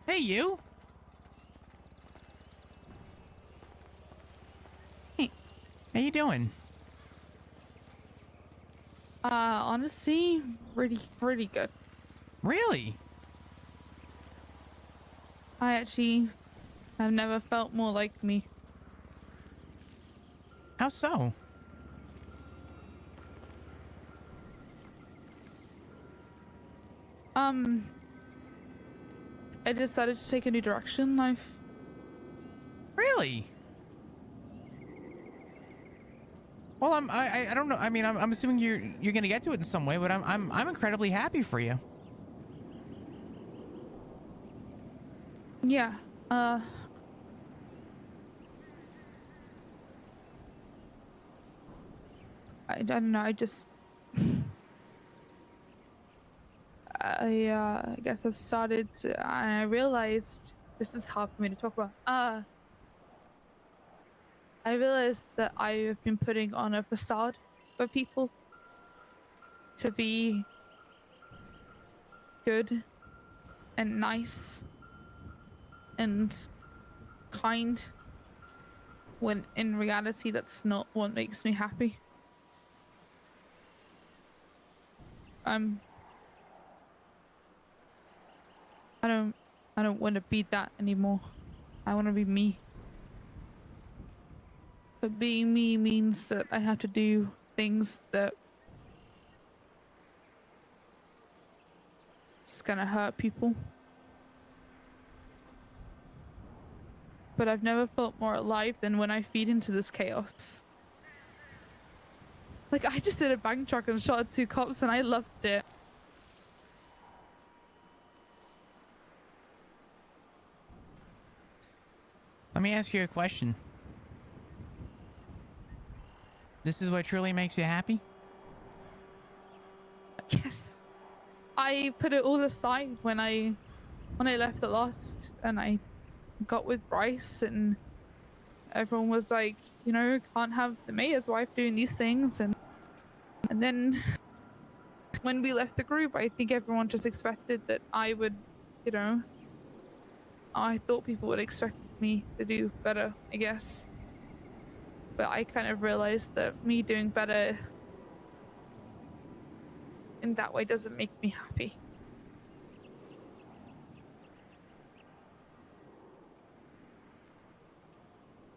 Hey, you. Hey. How you doing? Honestly, really good. Really? I actually have never felt more like me. How so? Um, I decided to take a new direction in life. Really? Well, I don't know. I mean, I'm assuming you're gonna get to it in some way, but I'm incredibly happy for you. Yeah. Uh, I don't know. I guess I've started to, I realized this is hard for me to talk about. I realized that I have been putting on a facade for people to be good and nice and kind when in reality that's not what makes me happy. I'm I don't I don't want to be that anymore. I want to be me. But being me means that I have to do things that it's gonna hurt people. But I've never felt more alive than when I feed into this chaos. Like I just did a bank truck and shot at 2 cops and I loved it. Let me ask you a question. This is what truly makes you happy? Yes. I put it all aside when I left the Lost and I got with Bryce and everyone was like, can't have the mayor's wife doing these things and then when we left the group, I think everyone just expected that I would, you know, I thought people would expect me to do better, I guess. But I kind of realized that me doing better in that way doesn't make me happy.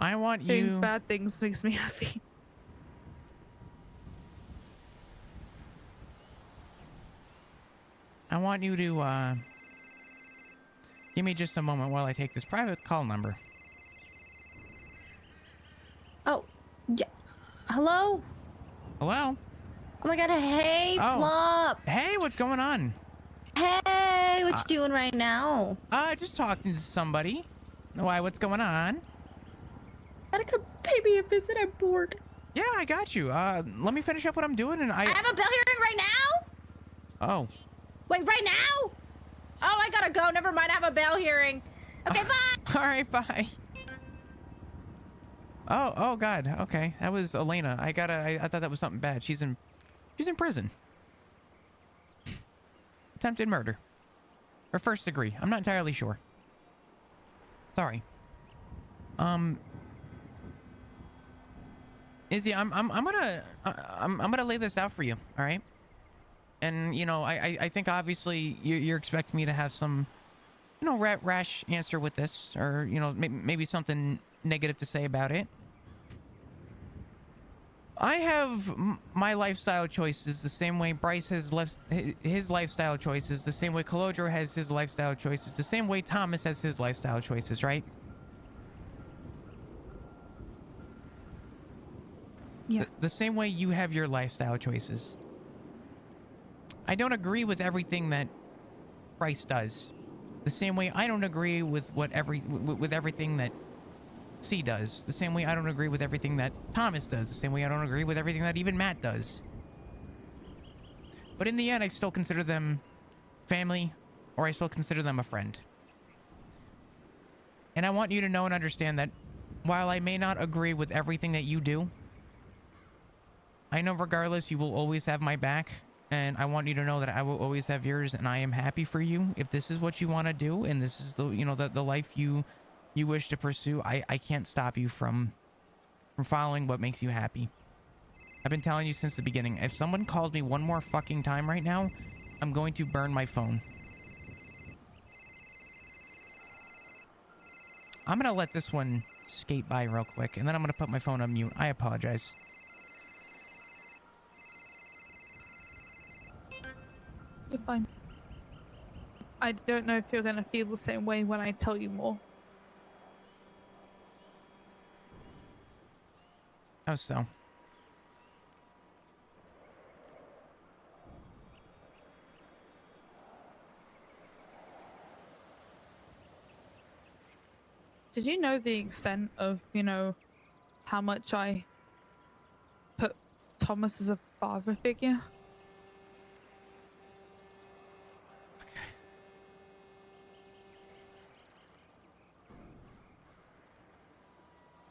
I want Doing you. bad things makes me happy. I want you to give me just a moment while I take this private call number. Oh, yeah. Hello? Hello? Oh my god, hey, Oh. Flop! Hey, what's going on? Hey, what you doing right now? Just talking to somebody. Why, what's going on? Gotta come pay me a visit, I'm bored. Yeah, I got you. Let me finish up what I'm doing and I have a bell hearing right now? Oh. Wait, right now? Oh, I gotta go, never mind, I have a bell hearing. Okay, bye! Alright, bye. Oh god, okay. That was Elena. I thought that was something bad. She's in prison. Attempted murder. Or first degree. I'm not entirely sure. Sorry. Izzy, I'm gonna lay this out for you, all right? And I think obviously you're expecting me to have some, rash answer with this, or maybe something negative to say about it. I have my lifestyle choices the same way Bryce has left his lifestyle choices, the same way Kalodro has his lifestyle choices, the same way Thomas has his lifestyle choices, right? Yeah. The same way you have your lifestyle choices. I don't agree with everything that Bryce does. The same way I don't agree with with everything that C does. The same way I don't agree with everything that Thomas does. The same way I don't agree with everything that even Matt does. But in the end, I still consider them family, or I still consider them a friend. And I want you to know and understand that while I may not agree with everything that you do, I know regardless you will always have my back, And I want you to know that I will always have yours, and I am happy for you. If this is what you want to do, and this is the, you know, the life you wish to pursue, I can't stop you from following what makes you happy. I've been telling you since the beginning. If someone calls me one more fucking time right now, I'm going to burn my phone. I'm gonna let this one skate by real quick, and then I'm gonna put my phone on mute. I apologize. You're fine. I don't know if you're gonna feel the same way when I tell you more. How so? Did you know the extent of, you know, how much I put Thomas as a father figure?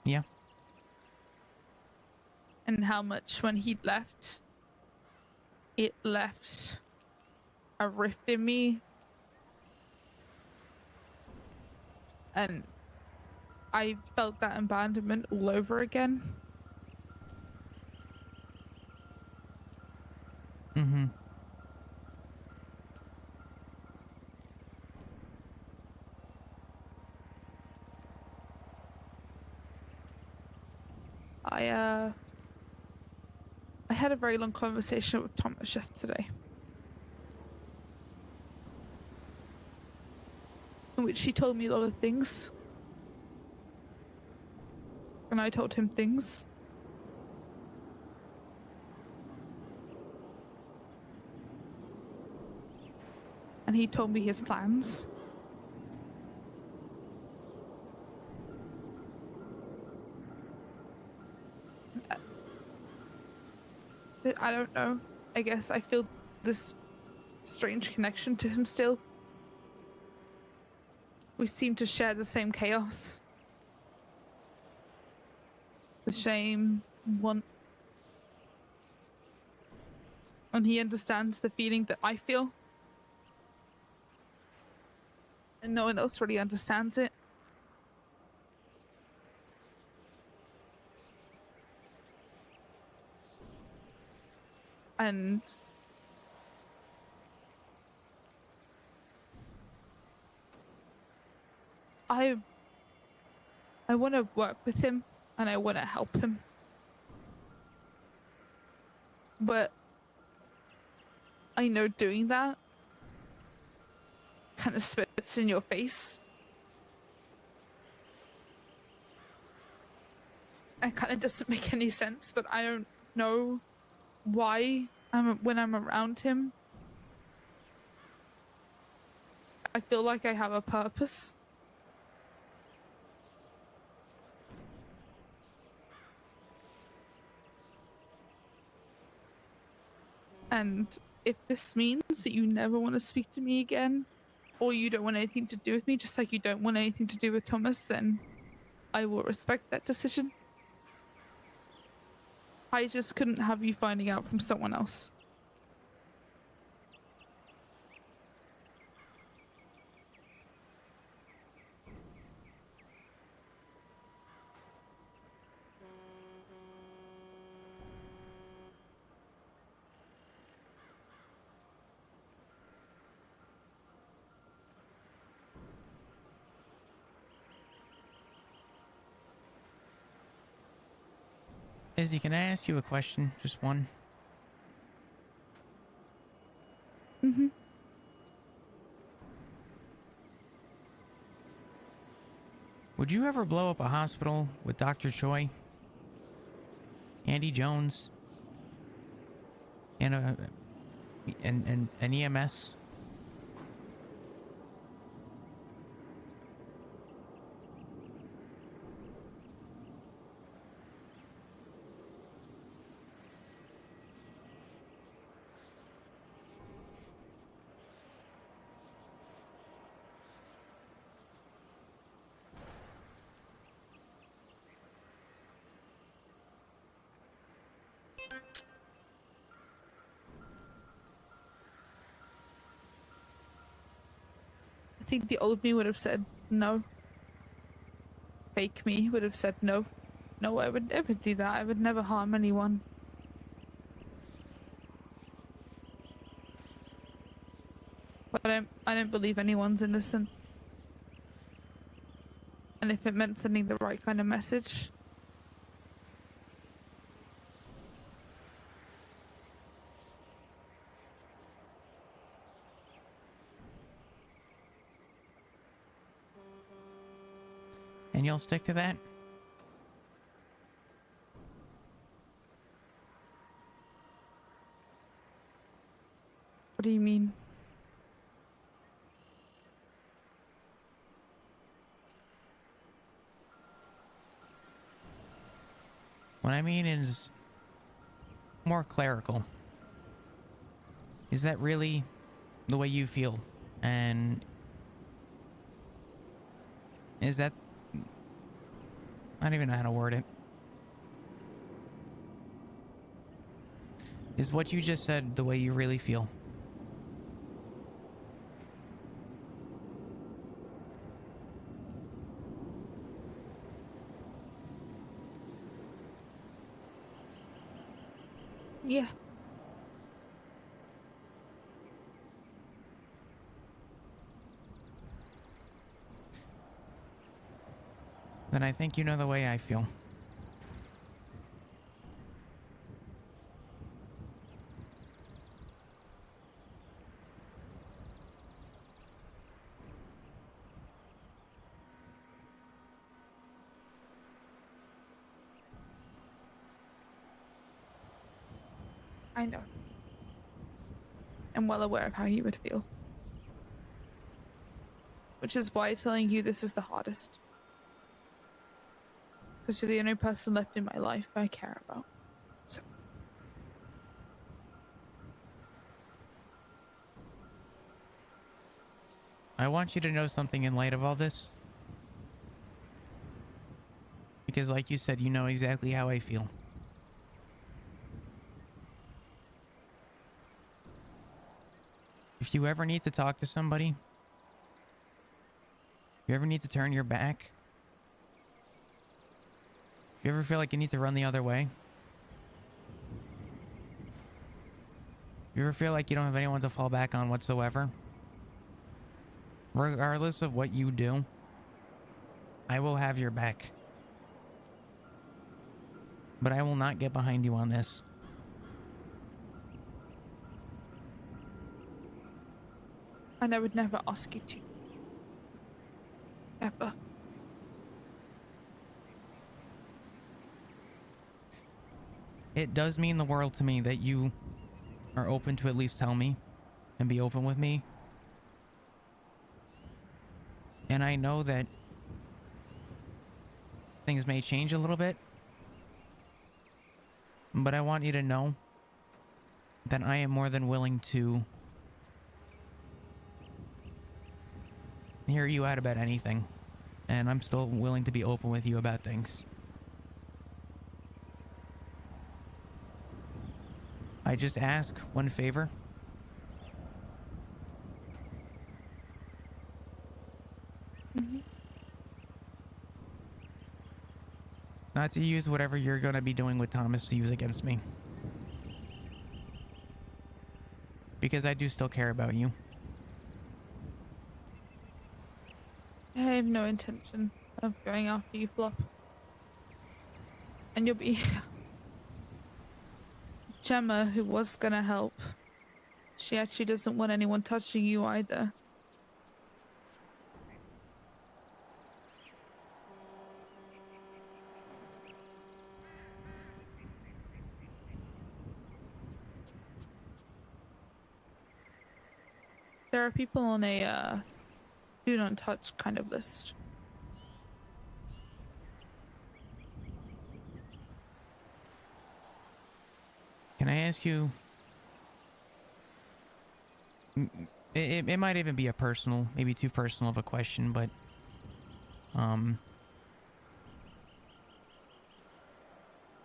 Yeah. And how much when he left, it left a rift in me. And I felt that abandonment all over again. Mm-hmm. I had a very long conversation with Thomas yesterday, in which he told me a lot of things, and I told him things. And he told me his plans. I don't know. I guess I feel this strange connection to him still. We seem to share the same chaos. The shame, want. And he understands the feeling that I feel. And no one else really understands it. And I want to work with him and I want to help him. But I know doing that kind of spits in your face. It kind of doesn't make any sense, but I don't know why when I'm around him, I feel like I have a purpose. And if this means that you never want to speak to me again, or you don't want anything to do with me, just like you don't want anything to do with Thomas, then I will respect that decision. I just couldn't have you finding out from someone else. Izzy, can I ask you a question? Just one. Mm-hmm. Would you ever blow up a hospital with Dr. Choi, Andy Jones, and an EMS? think the old me would have said no. Fake me would have said no. No, I would never do that. I would never harm anyone. But I don't believe anyone's innocent. And if it meant sending the right kind of message. And you'll stick to that? What do you mean? What I mean is more clerical. Is that really the way you feel? And is that... I don't even know how to word it. Is what you just said the way you really feel? Yeah. Then I think you know the way I feel. I know. I'm well aware of how you would feel. Which is why telling you this is the hardest. Because you're the only person left in my life I care about. So. I want you to know something in light of all this. Because like you said, you know exactly how I feel. If you ever need to talk to somebody, if you ever need to turn your back, if you ever feel like you need to run the other way, if you ever feel like you don't have anyone to fall back on whatsoever, regardless of what you do, I will have your back. But I will not get behind you on this. And I would never ask you to. Never. It does mean the world to me that you are open to at least tell me and be open with me. And I know that things may change a little bit, but I want you to know that I am more than willing to hear you out about anything. And I'm still willing to be open with you about things. I just ask one favor. Mm-hmm. Not to use whatever you're going to be doing with Thomas to use against me. Because I do still care about you. I have no intention of going after you, Fluff. And you'll be... Gemma, who was gonna help, she actually doesn't want anyone touching you either. There are people on a do not touch kind of list. Can I ask you... It might even be a personal, maybe too personal of a question, but...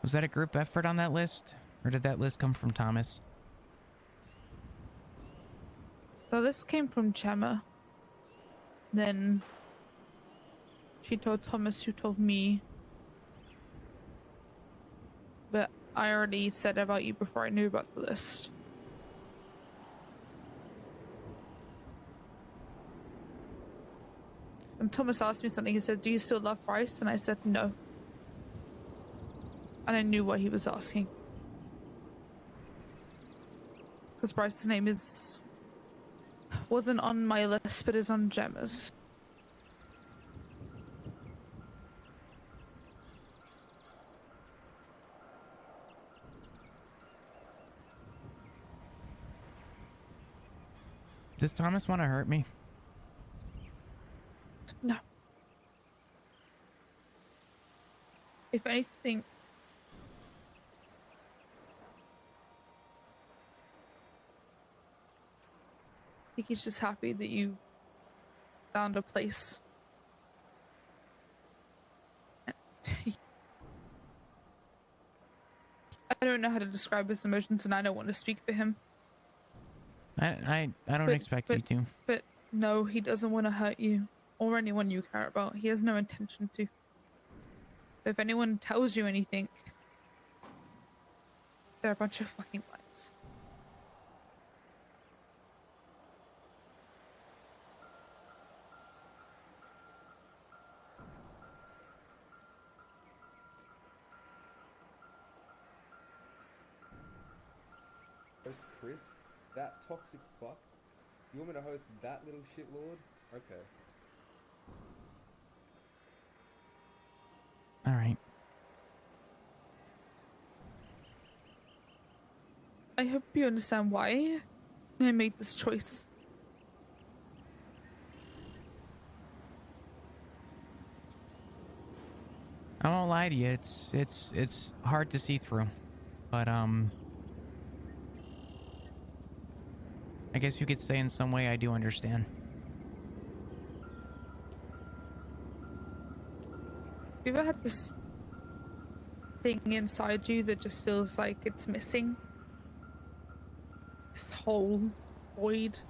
was that a group effort on that list? Or did that list come from Thomas? So this came from Gemma. Then she told Thomas, who told me. But I already said about you before I knew about the list. And Thomas asked me something. He said, "Do you still love Bryce?" And I said, "No." And I knew what he was asking. Because Bryce's name wasn't on my list, but is on Gemma's. Does Thomas want to hurt me? No. If anything, I think he's just happy that you found a place. I don't know how to describe his emotions, and I don't want to speak for him. I don't expect you to. But no, he doesn't want to hurt you or anyone you care about. He has no intention to. If anyone tells you anything, they're a bunch of fucking lies. Host Chris? That toxic fuck? You want me to host that little shitlord? Okay. Alright. I hope you understand why I made this choice. I won't lie to you, it's hard to see through. But I guess you could say in some way I do understand. Have you ever had this thing inside you that just feels like it's missing? This hole, this void.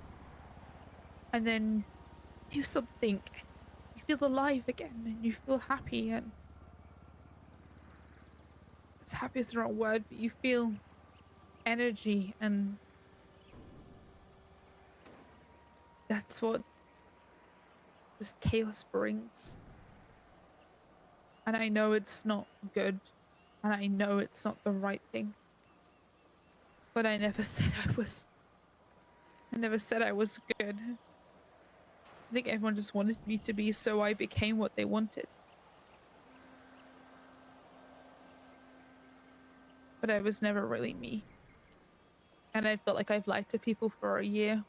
And then you do something, you feel alive again, and you feel happy, and it's happy is the wrong word, but you feel energy, and that's what this chaos brings. And I know it's not good, and I know it's not the right thing, but I never said I was good. I think everyone just wanted me to be, so I became what they wanted. But I was never really me. And I felt like I've lied to people for a year.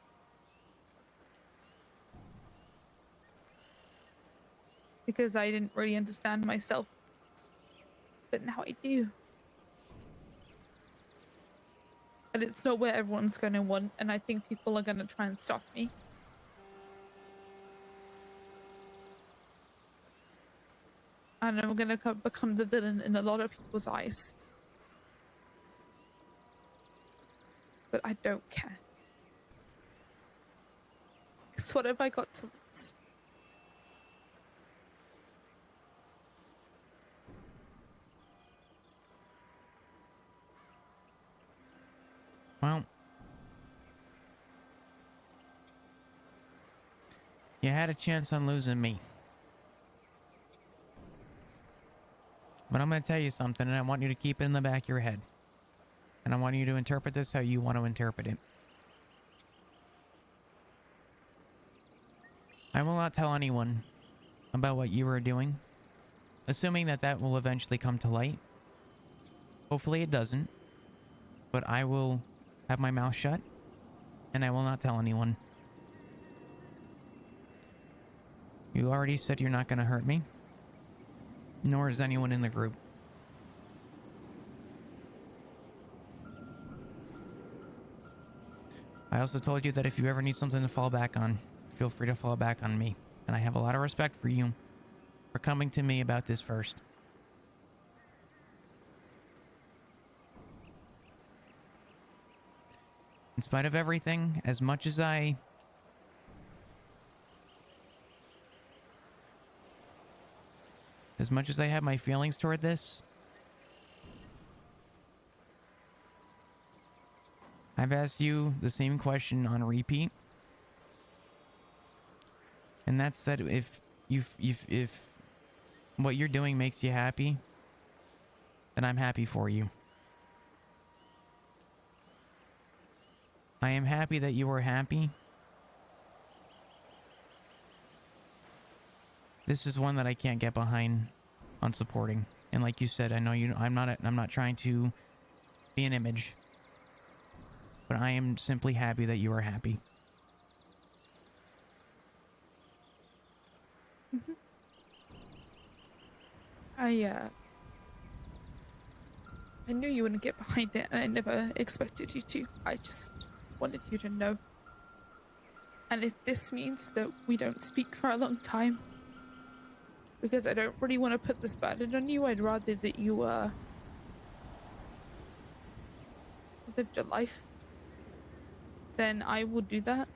Because I didn't really understand myself. But now I do. And it's not what everyone's going to want, and I think people are going to try and stop me. And I'm going to become the villain in a lot of people's eyes. But I don't care. Because what have I got to lose? Well, you had a chance on losing me. But I'm going to tell you something, and I want you to keep it in the back of your head. And I want you to interpret this how you want to interpret it. I will not tell anyone about what you are doing, assuming that that will eventually come to light. Hopefully it doesn't. But I will have my mouth shut, and I will not tell anyone. You already said you're not going to hurt me, nor is anyone in the group. I also told you that if you ever need something to fall back on, feel free to fall back on me. And I have a lot of respect for you for coming to me about this first. In spite of everything, as much as I As much as I have my feelings toward this, I've asked you the same question on repeat. And that's that if what you're doing makes you happy, then I'm happy for you. I am happy that you are happy. This is one that I can't get behind on supporting. And like you said, I know I'm not trying to be an image. But I am simply happy that you are happy. I knew you wouldn't get behind it, and I never expected you to. I just wanted you to know. And if this means that we don't speak for a long time, because I don't really want to put this burden on you, I'd rather that you lived your life, then I will do that.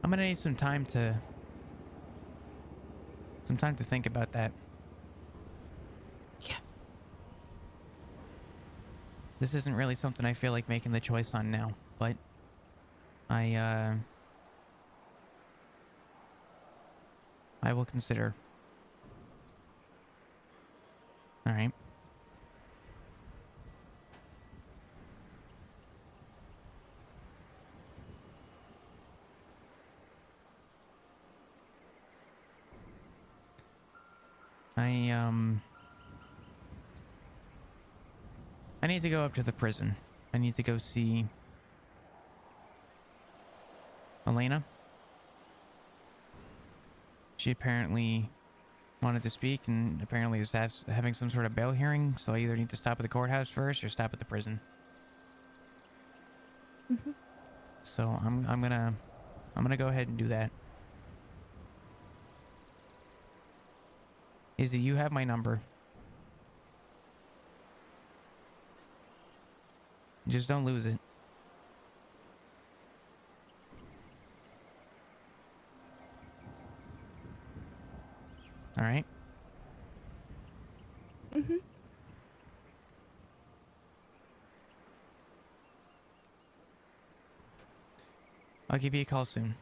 I'm gonna need some time to think about that. Yeah. This isn't really something I feel like making the choice on now, but I will consider. All right. I need to go up to the prison. I need to go see Elena. She apparently wanted to speak and apparently is having some sort of bail hearing, so I either need to stop at the courthouse first or stop at the prison. So I'm gonna go ahead and do that. Izzy, you have my number. Just don't lose it. All right? I'll give you a call soon.